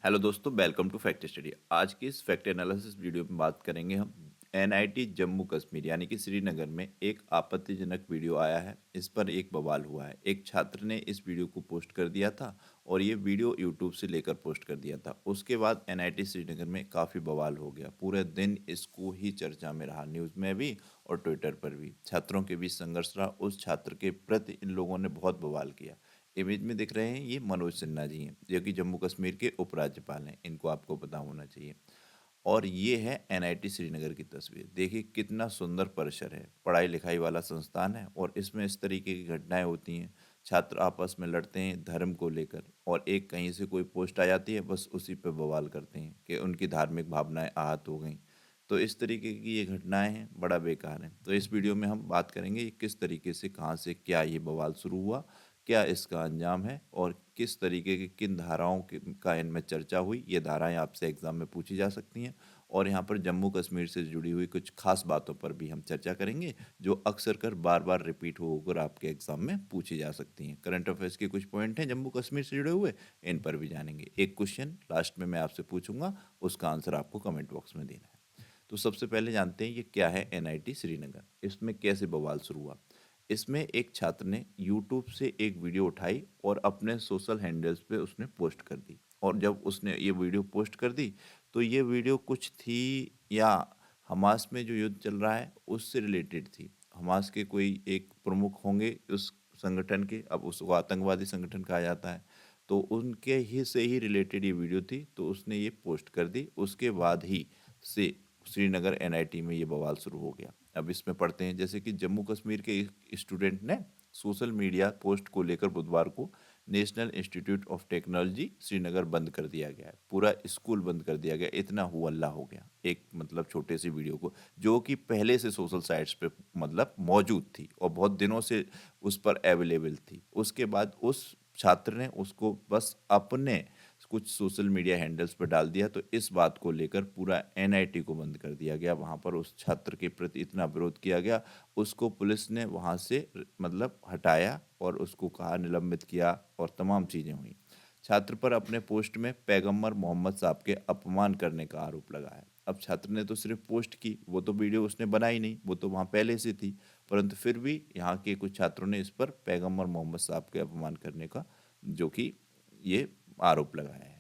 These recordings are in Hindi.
हेलो दोस्तों, वेलकम टू फैक्ट स्टडी। आज की इस फैक्ट एनालिसिस वीडियो में बात करेंगे हम एनआईटी जम्मू कश्मीर यानी कि श्रीनगर में एक आपत्तिजनक वीडियो आया है। इस पर एक बवाल हुआ है। एक छात्र ने इस वीडियो को पोस्ट कर दिया था और ये वीडियो यूट्यूब से लेकर पोस्ट कर दिया था। उसके बाद एनआईटी श्रीनगर में काफ़ी बवाल हो गया। पूरे दिन इसको ही चर्चा में रहा, न्यूज़ में भी और ट्विटर पर भी। छात्रों के बीच संघर्ष रहा। उस छात्र के प्रति इन लोगों ने बहुत बवाल किया। इमेज में दिख रहे हैं, ये मनोज सिन्हा जी हैं जो कि जम्मू कश्मीर के उपराज्यपाल हैं। इनको आपको पता होना चाहिए। और ये है एनआईटी श्रीनगर की तस्वीर। देखिए कितना सुंदर परिसर है, पढ़ाई लिखाई वाला संस्थान है और इसमें इस तरीके की घटनाएं होती हैं। छात्र आपस में लड़ते हैं धर्म को लेकर, और एक कहीं से कोई पोस्ट आ जाती है, बस उसी पे बवाल करते हैं कि उनकी धार्मिक भावनाएं आहत हो गई। तो इस तरीके की ये घटनाएं हैं, बड़ा बेकार है। तो इस वीडियो में हम बात करेंगे ये किस तरीके से, कहाँ से, क्या ये बवाल शुरू हुआ, क्या इसका अंजाम है और किस तरीके की किन धाराओं का इनमें चर्चा हुई। ये धाराएं आपसे एग्जाम में पूछी जा सकती हैं। और यहाँ पर जम्मू कश्मीर से जुड़ी हुई कुछ खास बातों पर भी हम चर्चा करेंगे जो अक्सर कर बार बार रिपीट होकर आपके एग्जाम में पूछी जा सकती हैं। करंट अफेयर्स के कुछ पॉइंट हैं जम्मू कश्मीर से जुड़े हुए, इन पर भी जानेंगे। एक क्वेश्चन लास्ट में मैं आपसे पूछूंगा, उसका आंसर आपको कमेंट बॉक्स में देना है। तो सबसे पहले जानते हैं ये क्या है एनआईटी श्रीनगर, इसमें कैसे बवाल शुरू हुआ। इसमें एक छात्र ने यूट्यूब से एक वीडियो उठाई और अपने सोशल हैंडल्स पे उसने पोस्ट कर दी। और जब उसने ये वीडियो पोस्ट कर दी तो ये वीडियो कुछ थी या हमास में जो युद्ध चल रहा है उससे रिलेटेड थी। हमास के कोई एक प्रमुख होंगे उस संगठन के, अब उसको आतंकवादी संगठन कहा जाता है, तो उनके ही से ही रिलेटेड ये वीडियो थी, तो उसने ये पोस्ट कर दी। उसके बाद ही से श्रीनगर एनआईटी में ये बवाल शुरू हो गया। अब इसमें पढ़ते हैं, जैसे कि जम्मू कश्मीर के एक स्टूडेंट ने सोशल मीडिया पोस्ट को लेकर बुधवार को national institute of technology Srinagar बंद कर दिया गया है। पूरा स्कूल बंद कर दिया गया, इतना हुआ हो गया एक मतलब छोटे सी वीडियो को, जो कि पहले से सोशल साइट्स पे मतलब मौजूद थी और बहुत दिनों से उस पर अवेलेबल थी। उसके बाद उस छात्र ने उसको बस अपने कुछ सोशल मीडिया हैंडल्स पर डाल दिया, तो इस बात को लेकर पूरा एनआईटी को बंद कर दिया गया। वहाँ पर उस छात्र के प्रति इतना विरोध किया गया, उसको पुलिस ने वहाँ से मतलब हटाया और उसको कहा निलंबित किया और तमाम चीज़ें हुई। छात्र पर अपने पोस्ट में पैगंबर मोहम्मद साहब के अपमान करने का आरोप लगा है। अब छात्र ने तो सिर्फ पोस्ट की, वो तो वीडियो उसने बनाई नहीं, वो तो वहाँ पहले से थी। परंतु फिर भी यहाँ के कुछ छात्रों ने इस पर पैगंबर मोहम्मद साहब के अपमान करने का जो कि ये आरोप लगाया है।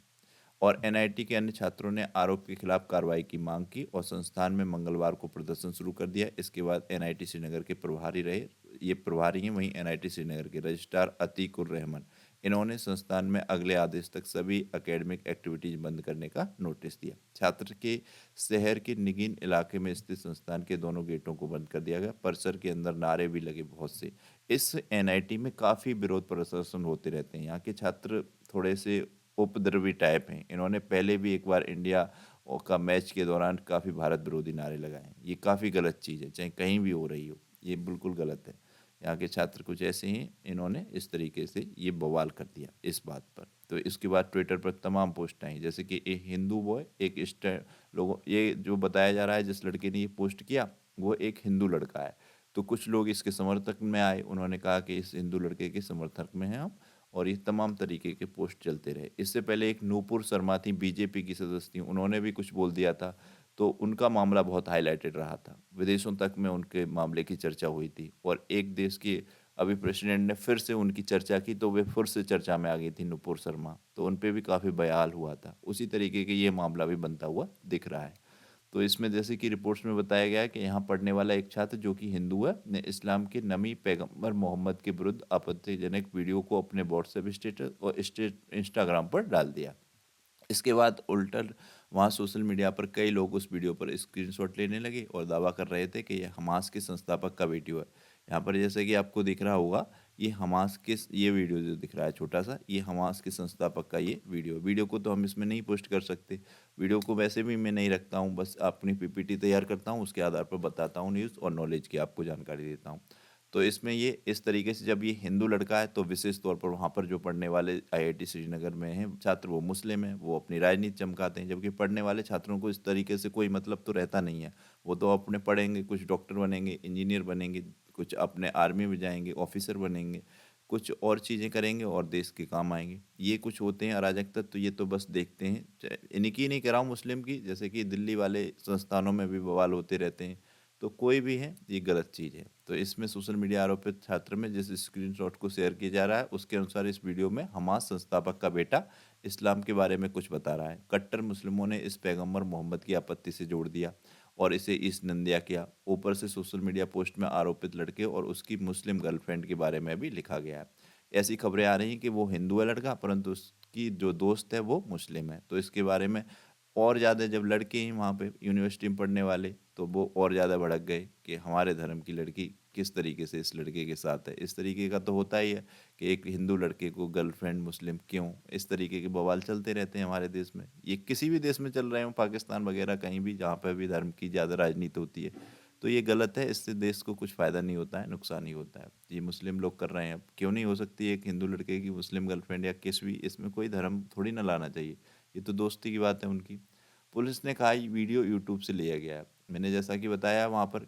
और एनआईटी के अन्य छात्रों ने आरोप के खिलाफ कार्रवाई की मांग की और संस्थान में मंगलवार को प्रदर्शन शुरू कर दिया। इसके बाद एनआईटी श्रीनगर के प्रभारी रहे, ये प्रभारी हैं वहीं एनआईटी श्रीनगर के रजिस्ट्रार अतीक उर रहमान, इन्होंने संस्थान में अगले आदेश तक सभी एकेडमिक एक्टिविटीज बंद करने का नोटिस दिया। छात्र के शहर के निगिन इलाके में स्थित संस्थान के दोनों गेटों को बंद कर दिया गया। परिसर के अंदर नारे भी लगे बहुत से। इस एनआईटी में काफ़ी विरोध प्रदर्शन होते रहते हैं। यहाँ के छात्र थोड़े से उपद्रवी टाइप हैं। इन्होंने पहले भी एक बार इंडिया का मैच के दौरान काफ़ी भारत विरोधी नारे लगाए हैं। ये काफ़ी गलत चीज़ है, चाहे कहीं भी हो रही हो, ये बिल्कुल गलत है। यहाँ के छात्र कुछ ऐसे हैं, इन्होंने इस तरीके से ये बवाल कर दिया इस बात पर। तो इसके बाद ट्विटर पर तमाम पोस्ट आई, जैसे कि एक हिंदू बॉय, एक लोगों, ये जो बताया जा रहा है जिस लड़के ने ये पोस्ट किया वो एक हिंदू लड़का है। तो कुछ लोग इसके समर्थक में आए, उन्होंने कहा कि इस हिंदू लड़के के समर्थक में हैं हम, और ये तमाम तरीके के पोस्ट चलते रहे। इससे पहले एक नूपुर शर्मा थी, बीजेपी की सदस्य थी, उन्होंने भी कुछ बोल दिया था, तो उनका मामला बहुत हाईलाइटेड रहा था। विदेशों तक में उनके मामले की चर्चा हुई थी और एक देश के अभी प्रेसिडेंट ने फिर से उनकी चर्चा की, तो वे फिर से चर्चा में आ गई थी नूपुर शर्मा, तो उन पर भी काफ़ी बवाल हुआ था। उसी तरीके के ये मामला भी बनता हुआ दिख रहा है। तो इसमें जैसे कि रिपोर्ट्स में बताया गया है कि यहाँ पढ़ने वाला एक छात्र जो कि हिंदू है ने इस्लाम के नबी पैगंबर मोहम्मद के विरुद्ध आपत्तिजनक वीडियो को अपने व्हाट्सएप स्टेटस और इंस्टाग्राम पर डाल दिया। इसके बाद उल्टा वहाँ सोशल मीडिया पर कई लोग उस वीडियो पर स्क्रीनशॉट लेने लगे और दावा कर रहे थे कि यह हमास के संस्थापक का वीडियो है। यहाँ पर जैसे कि आपको दिख रहा होगा, ये हमास के, ये वीडियो जो दिख रहा है छोटा सा, ये हमास के संस्थापक का ये वीडियो को तो हम इसमें नहीं पोस्ट कर सकते। वीडियो को वैसे भी मैं नहीं रखता हूँ, बस अपनी पीपीटी तैयार करता हूँ, उसके आधार पर बताता हूँ न्यूज़ और नॉलेज की आपको जानकारी देता हूँ। तो इसमें ये इस तरीके से, जब ये हिंदू लड़का है तो विशेष तौर पर वहाँ पर जो पढ़ने वाले आईआईटी श्रीनगर में हैं छात्र, वो मुस्लिम हैं, वो अपनी राजनीति चमकाते हैं, जबकि पढ़ने वाले छात्रों को इस तरीके से कोई मतलब तो रहता नहीं है। वो तो अपने पढ़ेंगे, कुछ डॉक्टर बनेंगे, इंजीनियर बनेंगे, कुछ अपने आर्मी में जाएंगे, ऑफिसर बनेंगे। कुछ और चीज़ें करेंगे और देश के काम आएँगे। ये कुछ होते हैं अराजक तत्व, ये तो बस देखते हैं। इन्हीं की नहीं कह रहा हूँ, मुस्लिम की, जैसे कि दिल्ली वाले संस्थानों में भी बवाल होते रहते हैं। तो कोई भी है, ये गलत चीज़ है। तो इसमें सोशल मीडिया आरोपित छात्र में जिस स्क्रीनशॉट को शेयर किया जा रहा है, उसके अनुसार इस वीडियो में हमास संस्थापक का बेटा इस्लाम के बारे में कुछ बता रहा है। कट्टर मुस्लिमों ने इस पैगंबर मोहम्मद की आपत्ति से जोड़ दिया और इसे इस निंदा किया। ऊपर से सोशल मीडिया पोस्ट में आरोपित लड़के और उसकी मुस्लिम गर्लफ्रेंड के बारे में भी लिखा गया है। ऐसी खबरें आ रही हैं कि वो हिंदू है लड़का, परंतु उसकी जो दोस्त है वो मुस्लिम है। तो इसके बारे में और ज़्यादा, जब लड़के हैं वहाँ पे यूनिवर्सिटी में पढ़ने वाले, तो वो और ज़्यादा भड़क गए कि हमारे धर्म की लड़की किस तरीके से इस लड़के के साथ है। इस तरीके का तो होता ही है कि एक हिंदू लड़के को गर्लफ्रेंड मुस्लिम क्यों, इस तरीके के बवाल चलते रहते हैं हमारे देश में। ये किसी भी देश में चल रहे हो, पाकिस्तान वगैरह, कहीं भी जहाँ पर भी धर्म की ज़्यादा राजनीति होती है। तो ये गलत है, इससे देश को कुछ फ़ायदा नहीं होता है, नुकसान ही होता है। ये मुस्लिम लोग कर रहे हैं, अब क्यों नहीं हो सकती एक हिंदू लड़के की मुस्लिम गर्लफ्रेंड, या किस भी, इसमें कोई धर्म थोड़ी ना लाना चाहिए। ये तो दोस्ती की बात है उनकी। पुलिस ने कहा ये वीडियो यूट्यूब से लिया गया है। मैंने जैसा कि बताया, वहाँ पर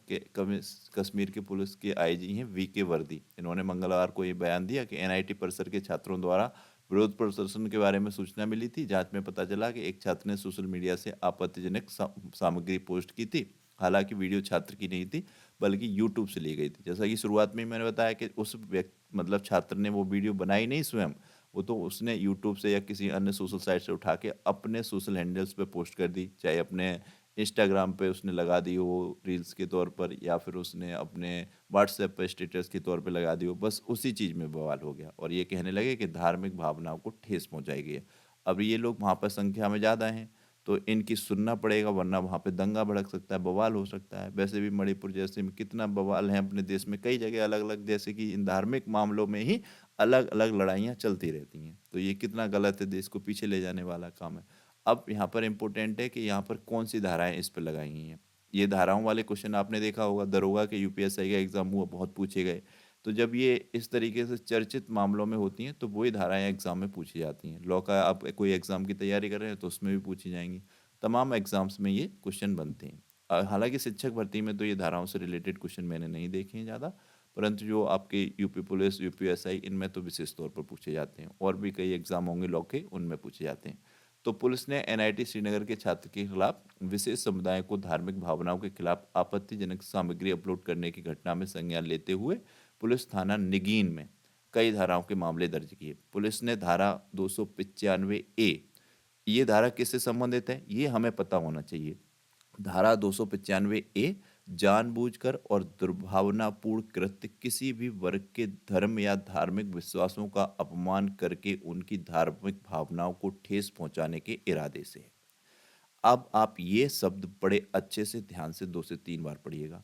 कश्मीर के पुलिस के आईजी हैं वीके वर्दी। इन्होंने मंगलवार को ये बयान दिया कि एनआईटी परिसर के छात्रों द्वारा विरोध प्रदर्शन के बारे में सूचना मिली थी। जांच में पता चला कि एक छात्र ने सोशल मीडिया से आपत्तिजनक सामग्री पोस्ट की थी। हालांकि वीडियो छात्र की नहीं थी, बल्कि यूट्यूब से ली गई थी। जैसा कि शुरुआत में ही मैंने बताया कि उस व्यक्ति, मतलब छात्र ने वो वीडियो बनाई नहीं स्वयं, वो तो उसने यूट्यूब से या किसी अन्य सोशल साइट से उठा के अपने सोशल हैंडल्स पे पोस्ट कर दी। चाहे अपने इंस्टाग्राम पे उसने लगा दी हो रील्स के तौर पर, या फिर उसने अपने व्हाट्सएप पे स्टेटस के तौर पे लगा दी हो। बस उसी चीज़ में बवाल हो गया और ये कहने लगे कि धार्मिक भावनाओं को ठेस पहुंचाई गई है। अब ये लोग वहाँ पर संख्या में ज़्यादा हैं, तो इनकी सुनना पड़ेगा, वरना वहाँ पे दंगा भड़क सकता है, बवाल हो सकता है। वैसे भी मणिपुर जैसे में कितना बवाल है अपने देश में, कई जगह अलग अलग, जैसे कि इन धार्मिक मामलों में ही अलग अलग लड़ाइयाँ चलती रहती हैं। तो ये कितना गलत है, देश को पीछे ले जाने वाला काम है। अब यहाँ पर इम्पोर्टेंट है कि यहाँ पर कौन सी धाराएं इस पर लगाई गई हैं। ये धाराओं वाले क्वेश्चन आपने देखा होगा, दरोगा के यूपीएससी का एग्जाम हुआ, बहुत पूछे गए। तो जब ये इस तरीके से चर्चित मामलों में होती हैं, तो वही धाराएं एग्जाम में पूछी जाती हैं। लॉ का आप कोई एग्जाम की तैयारी कर रहे हैं तो उसमें भी पूछी जाएंगी। तमाम एग्जाम्स में ये क्वेश्चन बनते हैं। हालांकि शिक्षक भर्ती में तो ये धाराओं से रिलेटेड क्वेश्चन मैंने नहीं देखे हैं ज़्यादा, परंतु जो आपके यूपी पुलिस, यूपीएसआई, इनमें तो विशेष तौर पर पूछे जाते हैं। और भी कई एग्जाम होंगे लॉ के, उनमें पूछे जाते हैं। तो पुलिस ने एनआईटी श्रीनगर के छात्र के खिलाफ विशेष समुदाय को धार्मिक भावनाओं के खिलाफ आपत्तिजनक सामग्री अपलोड करने की घटना में संज्ञान लेते हुए पुलिस थाना निगीन में कई धाराओं के मामले दर्ज किए। पुलिस ने धारा 295 ए, ये धारा किससे संबंधित है ये हमें पता होना चाहिए। धारा 295 ए, जानबूझकर और दुर्भावनापूर्ण कृत्य किसी भी वर्ग के धर्म या धार्मिक विश्वासों का अपमान करके उनकी धार्मिक भावनाओं को ठेस पहुंचाने के इरादे से है। अब आप ये शब्द बड़े अच्छे से ध्यान से 2 से 3 बार पढ़िएगा।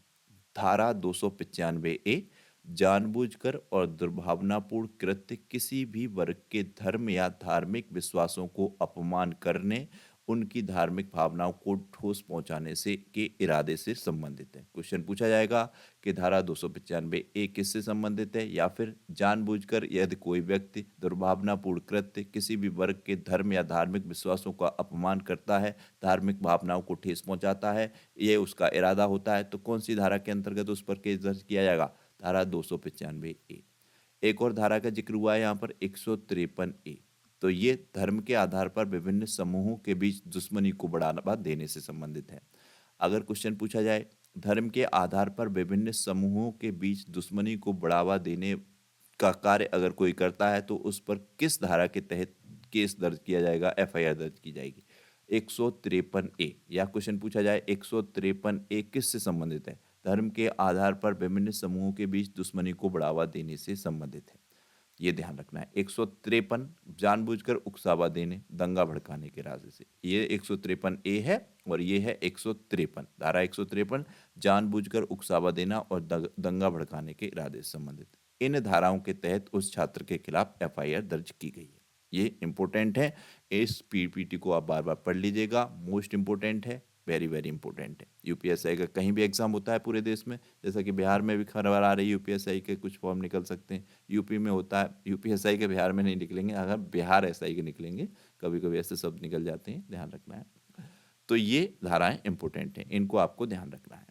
धारा 295 ए, जानबूझकर और दुर्भावनापूर्ण कृत्य किसी भी वर्ग के धर्म या धार्मिक विश्वासों को अपमान करने, उनकी धार्मिक भावनाओं को ठोस पहुंचाने से के इरादे से संबंधित है। क्वेश्चन पूछा जाएगा कि धारा 295 ए किससे संबंधित है, या फिर जानबूझकर यदि कोई व्यक्ति दुर्भावनापूर्ण कृत्य किसी भी वर्ग के धर्म या धार्मिक विश्वासों का अपमान करता है, धार्मिक भावनाओं को ठेस पहुंचाता है, ये उसका इरादा होता है, तो कौन सी धारा के अंतर्गत उस पर केस दर्ज किया जाएगा? धारा 295 ए। एक और धारा का जिक्र हुआ है यहाँ पर, 153 ए। तो ये धर्म के आधार पर विभिन्न समूहों के बीच दुश्मनी को बढ़ावा देने से संबंधित है। अगर क्वेश्चन पूछा जाए धर्म के आधार पर विभिन्न समूहों के बीच दुश्मनी को बढ़ावा देने का कार्य अगर कोई करता है, तो उस पर किस धारा के तहत केस दर्ज किया जाएगा, एफआईआर दर्ज की जाएगी? 153 ए। या क्वेश्चन पूछा जाए 153 ए किससे संबंधित है? धर्म के आधार पर विभिन्न समूहों के बीच दुश्मनी को बढ़ावा देने से संबंधित है। ये ध्यान रखना है। 153 जानबूझकर उकसावा देने, दंगा भड़काने के इरादे से, ये 153 ए है। और ये है 153, धारा 153 जानबूझकर उकसावा देना और दंगा भड़काने के इरादे से संबंधित। इन धाराओं के तहत उस छात्र के खिलाफ एफआईआर दर्ज की गई है। ये इंपॉर्टेंट है, इस पीपीटी को आप बार बार पढ़ लीजिएगा, मोस्ट इंपॉर्टेंट है, वेरी वेरी इंपॉर्टेंट है। यूपीएसआई का कहीं भी एग्जाम होता है पूरे देश में, जैसा कि बिहार में भी खबर आ रही है यूपीएसआई के कुछ फॉर्म निकल सकते हैं, यूपी में होता है। यूपीएसआई के बिहार में नहीं निकलेंगे, अगर बिहार एसआई के निकलेंगे, कभी कभी ऐसे शब्द निकल जाते हैं, ध्यान रखना है। तो ये धाराएं इंपॉर्टेंट हैं, इनको आपको ध्यान रखना है।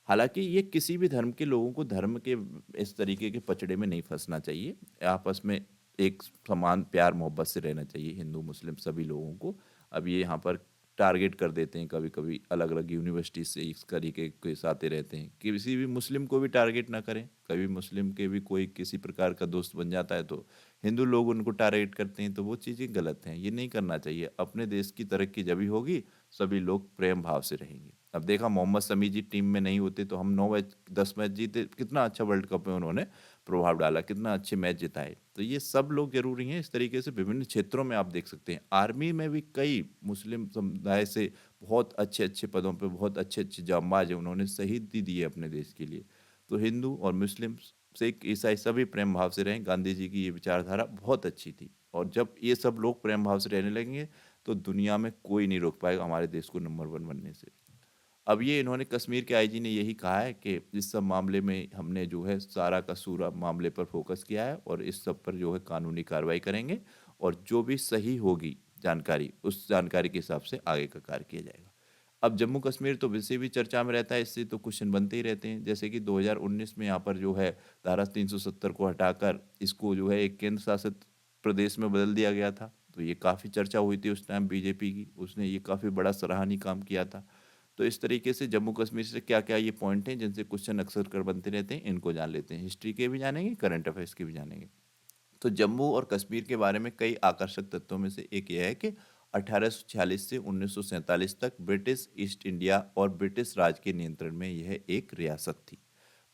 हालाँकि ये किसी भी धर्म के लोगों को धर्म के इस तरीके के पचड़े में नहीं फँसना चाहिए। आपस में एक समान प्यार मोहब्बत से रहना चाहिए हिंदू, मुस्लिम सभी लोगों को। अब ये यहाँ पर टारगेट कर देते हैं कभी-कभी अलग-अलग यूनिवर्सिटी से इस तरीके के केस आते रहते हैं। किसी भी मुस्लिम को भी टारगेट ना करें। कभी मुस्लिम के भी कोई किसी प्रकार का दोस्त बन जाता है तो हिंदू लोग उनको टारगेट करते हैं, तो वो चीज़ें गलत हैं। ये नहीं करना चाहिए। अपने देश की तरक्की जभी होगी, सभी लोग प्रेम भाव से रहेंगे। अब देखा मोहम्मद शमी जी टीम में नहीं होते तो हम 9 मैच 10 मैच जीते, कितना अच्छा वर्ल्ड कप में उन्होंने प्रभाव डाला, कितना अच्छे मैच जिताए। तो ये सब लोग ज़रूरी हैं, इस तरीके से विभिन्न क्षेत्रों में आप देख सकते हैं। आर्मी में भी कई मुस्लिम समुदाय से बहुत अच्छे-अच्छे पदों पे बहुत अच्छे-अच्छे जांबाज हैं, उन्होंने शहीदी दी है अपने देश के लिए। तो हिंदू और मुस्लिम, सिख, ईसाई सभी प्रेम भाव से रहें। गांधी जी की ये विचारधारा बहुत अच्छी थी और जब ये सब लोग प्रेम भाव से रहने लगेंगे, तो दुनिया में कोई नहीं रोक पाएगा हमारे देश को नंबर 1 बनने से। अब ये इन्होंने कश्मीर के आईजी ने यही कहा है कि इस सब मामले में हमने जो है सारा का सूरा मामले पर फोकस किया है और इस सब पर जो है कानूनी कार्रवाई करेंगे और जो भी सही होगी जानकारी, उस जानकारी के हिसाब से आगे का कार्य किया जाएगा। अब जम्मू कश्मीर तो वैसे भी चर्चा में रहता है, इससे तो क्वेश्चन बनते ही रहते हैं। जैसे कि 2019 में यहाँ पर जो है धारा 370 को हटाकर इसको जो है एक केंद्र शासित प्रदेश में बदल दिया गया था। तो ये काफ़ी चर्चा हुई थी उस टाइम बीजेपी की, उसने ये काफ़ी बड़ा सराहनीय काम किया था। तो इस तरीके से जम्मू कश्मीर से क्या-क्या ये पॉइंट हैं जिनसे क्वेश्चन अक्सर कर बनते रहते हैं, इनको जान लेते हैं। हिस्ट्री के भी जानेंगे, करंट अफेयर्स के भी जानेंगे। तो जम्मू और कश्मीर के बारे में कई आकर्षक तथ्यों में से एक यह है कि 1846 से 1947 तक ब्रिटिश ईस्ट इंडिया और ब्रिटिश राज के नियंत्रण में यह एक रियासत थी।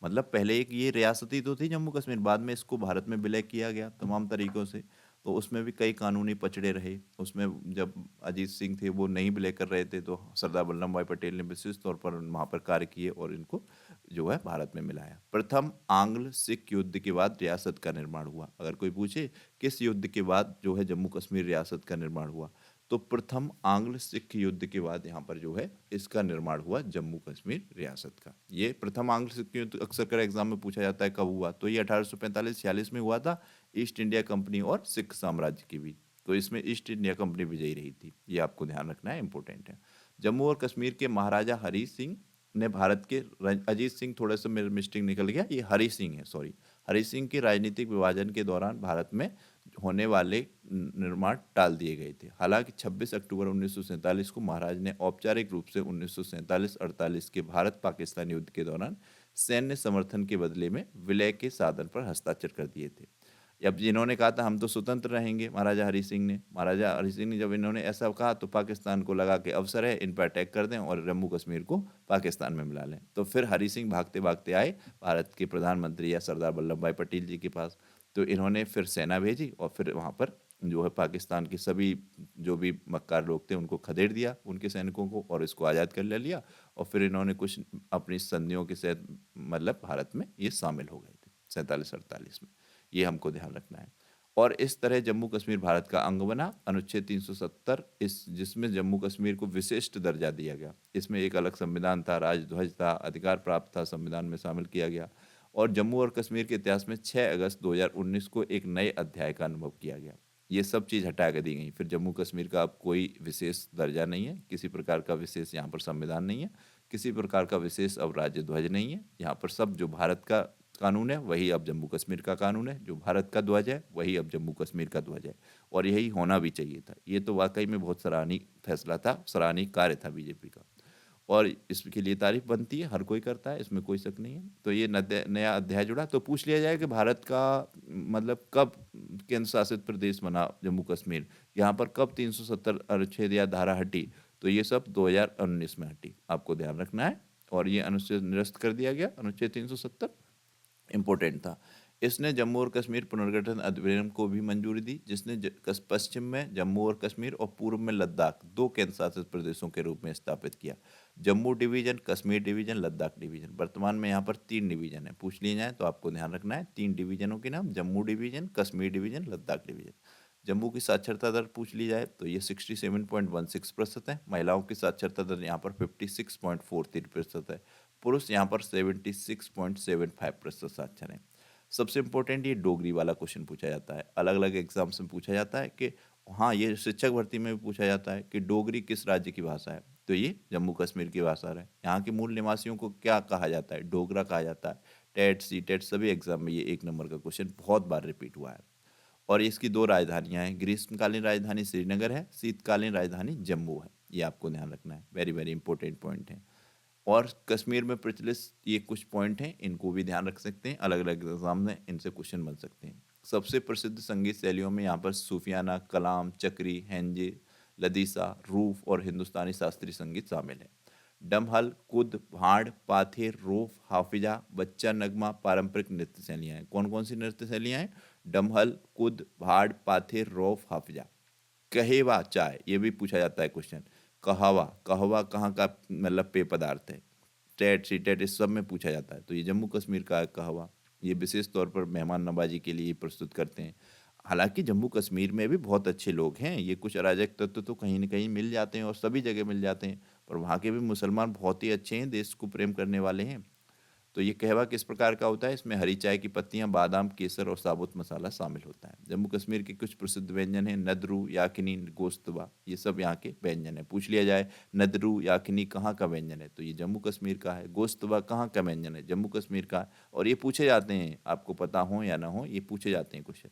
मतलब पहले एक ये रियासत ही तो थी जम्मू कश्मीर, बाद में इसको भारत में विलय किया गया तमाम तरीकों से। तो उसमें भी कई कानूनी पचड़े रहे। उसमें जब अजीत सिंह थे वो नहीं विलय कर रहे थे, तो सरदार वल्लभ भाई पटेल ने विशेष तौर पर वहाँ पर कार्य किए और इनको जो है भारत में मिलाया। प्रथम आंग्ल सिख युद्ध के बाद रियासत का निर्माण हुआ। अगर कोई पूछे किस युद्ध के बाद जो है जम्मू कश्मीर रियासत का निर्माण हुआ, तो प्रथम आंग्ल सिख युद्ध के बाद यहाँ पर जो है इसका निर्माण हुआ जम्मू कश्मीर रियासत का। ये प्रथम आंग्ल सिख युद्ध अक्सर कर एग्जाम में पूछा जाता है कब हुआ, तो ये 1845-46 में हुआ था, ईस्ट इंडिया कंपनी और सिख साम्राज्य के बीच। तो इसमें ईस्ट इंडिया कंपनी विजयी रही थी, ये आपको ध्यान रखना है, इंपॉर्टेंट है। जम्मू और कश्मीर के महाराजा हरी सिंह ने भारत के अजीत सिंह, थोड़ा सा मेरा मिस्टेक निकल गया, ये हरी सिंह है, सॉरी, हरी सिंह के राजनीतिक विभाजन के दौरान भारत में होने वाले निर्माण टाल दिए गए थे। हालांकि 26 अक्टूबर 1947 को महाराज ने औपचारिक रूप से 1947-48 के भारत पाकिस्तान युद्ध के दौरान सैन्य समर्थन के बदले में विलय के साधन पर हस्ताक्षर कर दिए थे। अब जिन्होंने कहा था हम तो स्वतंत्र रहेंगे, महाराजा हरी सिंह ने जब इन्होंने ऐसा कहा तो पाकिस्तान को लगा कि अवसर है इन पर अटैक कर दें और जम्मू कश्मीर को पाकिस्तान में मिला लें। तो फिर हरी सिंह भागते भागते आए भारत के प्रधानमंत्री या सरदार वल्लभ भाई पटेल जी के पास। तो इन्होंने फिर सेना भेजी और फिर वहाँ पर जो है पाकिस्तान के सभी जो भी मक्कार लोग थे उनको खदेड़ दिया, उनके सैनिकों को, और इसको आज़ाद कर ले लिया। और फिर इन्होंने कुछ अपनी संधियों के साथ मतलब भारत में ये शामिल हो गए थे 47-48 में। ये हमको ध्यान रखना है। और इस तरह जम्मू कश्मीर भारत का अंग बना। अनुच्छेद 370 इस जिसमें जम्मू कश्मीर को विशिष्ट दर्जा दिया गया। इसमें एक अलग संविधान था, राजध्वज था, अधिकार प्राप्त था, संविधान में शामिल किया गया। और जम्मू और कश्मीर के इतिहास में 6 अगस्त 2019 को एक नए अध्याय का अनुभव किया गया। ये सब चीज़ हटा कर दी गई। फिर जम्मू कश्मीर का अब कोई विशेष दर्जा नहीं है, किसी प्रकार का विशेष यहाँ पर संविधान नहीं है, किसी प्रकार का विशेष अब राज्य ध्वज नहीं है। यहाँ पर सब जो भारत का कानून है वही अब जम्मू कश्मीर का कानून है, जो भारत का ध्वज है वही अब जम्मू कश्मीर का ध्वज है। और यही होना भी चाहिए था। ये तो वाकई में बहुत सराहनीय फैसला था, सराहनीय कार्य था बीजेपी का, और इसके लिए तारीफ बनती है, हर कोई करता है, इसमें कोई शक नहीं है। तो ये नया अध्याय जुड़ा। तो पूछ लिया जाए कि भारत का मतलब कब केंद्र शासित प्रदेश बना जम्मू कश्मीर, यहाँ पर कब 370 अनुच्छेद या धारा हटी, तो ये सब 2019 में हटी, आपको ध्यान रखना है। और ये अनुच्छेद निरस्त कर दिया गया, अनुच्छेद 370 इम्पोर्टेंट था। इसने जम्मू और कश्मीर पुनर्गठन अधिनियम को भी मंजूरी दी, जिसने पश्चिम में जम्मू और कश्मीर और पूर्व में लद्दाख 2 केंद्र शासित प्रदेशों के रूप में स्थापित किया। Jammu division, Kashmir division, Ladakh division. वर्तमान में यहाँ पर 3 डिवीजन है, पूछ लिए जाए तो आपको ध्यान रखना है 3 डिवीजनों के नाम, Jammu division, Kashmir division, Ladakh division. Jammu की साक्षरता दर पूछ ली जाए तो ये 67.16% है। महिलाओं की साक्षरता दर यहाँ पर 56.43% है। पुरुष यहाँ पर 76.75% साक्षर हैं। सबसे इम्पोर्टेंट ये डोगरी वाला क्वेश्चन पूछा जाता है, अलग अलग एग्जाम्स में पूछा जाता है कि हाँ, ये शिक्षक भर्ती में भी पूछा जाता है कि डोगरी किस राज्य की भाषा है? तो ये जम्मू कश्मीर की भाषा है। यहाँ के मूल निवासियों को क्या कहा जाता है? डोगरा कहा जाता है। टेट, सीटेट सभी एग्ज़ाम में ये 1 नंबर का क्वेश्चन बहुत बार रिपीट हुआ है। और इसकी 2 राजधानियाँ हैं, ग्रीष्मकालीन राजधानी श्रीनगर है, शीतकालीन राजधानी जम्मू है। ये आपको ध्यान रखना है, वेरी, वेरी इंपॉर्टेंट पॉइंट है। और कश्मीर में प्रचलित ये कुछ पॉइंट हैं, इनको भी ध्यान रख सकते हैं, अलग-अलग एग्ज़ाम में इनसे क्वेश्चन बन सकते हैं। सबसे प्रसिद्ध संगीत शैलियों में यहाँ पर सूफियाना, कलाम, चक्री, हेंजी, लदीसा, रूफ़ और हिंदुस्तानी शास्त्रीय संगीत शामिल है। डमहल, कुद, भाड़, पाथे, रोफ, हाफिजा, बच्चा नगमा पारंपरिक नृत्य शैलियाँ हैं। कौन-कौन सी नृत्य शैलियाँ हैं? डमहल, कुद, भाड़, पाथे, रौफ, हाफिजा। कहेवा चाय, ये भी पूछा जाता है क्वेश्चन। कहवा, कहवा कहाँ का मतलब पेय पदार्थ है? टेट, सीटेट इस सब में पूछा जाता है। तो ये जम्मू कश्मीर का है कहवा। ये विशेष तौर पर मेहमान नवाजी के लिए प्रस्तुत करते हैं। हालाँकि जम्मू कश्मीर में भी बहुत अच्छे लोग हैं, ये कुछ अराजक तत्व तो कहीं न कहीं मिल जाते हैं और सभी जगह मिल जाते हैं, पर वहाँ के भी मुसलमान बहुत ही अच्छे हैं, देश को प्रेम करने वाले हैं। तो ये कहवा किस प्रकार का होता है? इसमें हरी चाय की पत्तियाँ, बादाम, केसर और साबुत मसाला शामिल होता है। जम्मू कश्मीर के कुछ प्रसिद्ध व्यंजन हैं नदरू, याखनी, गोश्तबा, ये सब यहाँ के व्यंजन हैं। पूछ लिया जाए नदरू, याखनी कहाँ का व्यंजन है? तो ये जम्मू कश्मीर का है। गोश्तबा कहाँ का व्यंजन है? जम्मू कश्मीर का है। और ये पूछे जाते हैं, आपको पता हो या ना हो, ये पूछे जाते हैं क्वेश्चन।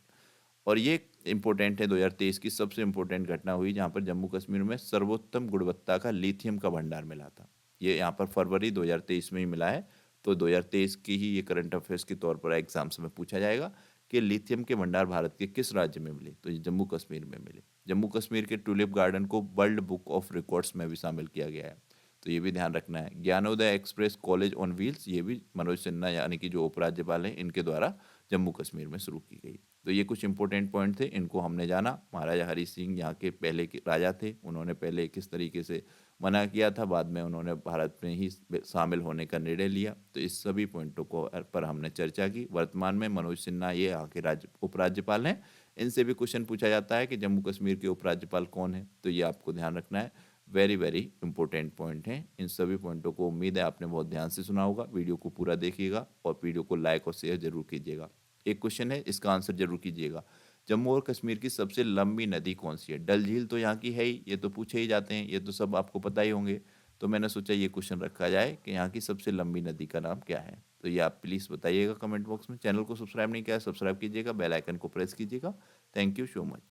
और ये इम्पोर्टेंट है 2023 की सबसे इम्पोर्टेंट घटना हुई जहाँ पर जम्मू कश्मीर में सर्वोत्तम गुणवत्ता का लिथियम का भंडार मिला था। ये यहाँ पर फरवरी 2023 में ही मिला है। तो 2023 की ही ये करंट अफेयर्स के तौर पर एग्जाम्स में पूछा जाएगा कि लिथियम के भंडार भारत के किस राज्य में मिले? तो ये जम्मू कश्मीर में मिले। जम्मू कश्मीर के टुलिप गार्डन को वर्ल्ड बुक ऑफ रिकॉर्ड्स में भी शामिल किया गया है। तो ये भी ध्यान रखना है। Gyanodaya express college on wheels, ये भी मनोज सिन्हा यानी कि जो उपराज्यपाल हैं इनके द्वारा जम्मू कश्मीर में शुरू की गई। तो ये कुछ इंपॉर्टेंट पॉइंट थे, इनको हमने जाना। महाराजा हरी सिंह यहाँ के पहले के राजा थे, उन्होंने पहले किस तरीके से मना किया था, बाद में उन्होंने भारत में ही शामिल होने का निर्णय लिया। तो इस सभी पॉइंटों को पर हमने चर्चा की। वर्तमान में मनोज सिन्हा ये यहाँ के राज्य उपराज्यपाल हैं। इनसे भी क्वेश्चन पूछा जाता है कि जम्मू कश्मीर के उपराज्यपाल कौन है? तो ये आपको ध्यान रखना है। वेरी वेरी इंपॉर्टेंट पॉइंट हैं। इन सभी पॉइंटों को उम्मीद है आपने बहुत ध्यान से सुना होगा। वीडियो को पूरा देखिएगा और वीडियो को लाइक और शेयर जरूर कीजिएगा। एक क्वेश्चन है, इसका आंसर जरूर कीजिएगा। जम्मू और कश्मीर की सबसे लंबी नदी कौन सी है? डल झील तो यहाँ की है ही, ये तो पूछे ही जाते हैं, ये तो सब आपको पता ही होंगे। तो मैंने सोचा ये क्वेश्चन रखा जाए कि यहाँ की सबसे लंबी नदी का नाम क्या है। तो ये आप प्लीज़ बताइएगा कमेंट बॉक्स में। चैनल को सब्सक्राइब नहीं किया है, सब्सक्राइब कीजिएगा, बेल आइकन को प्रेस कीजिएगा। Thank you so much.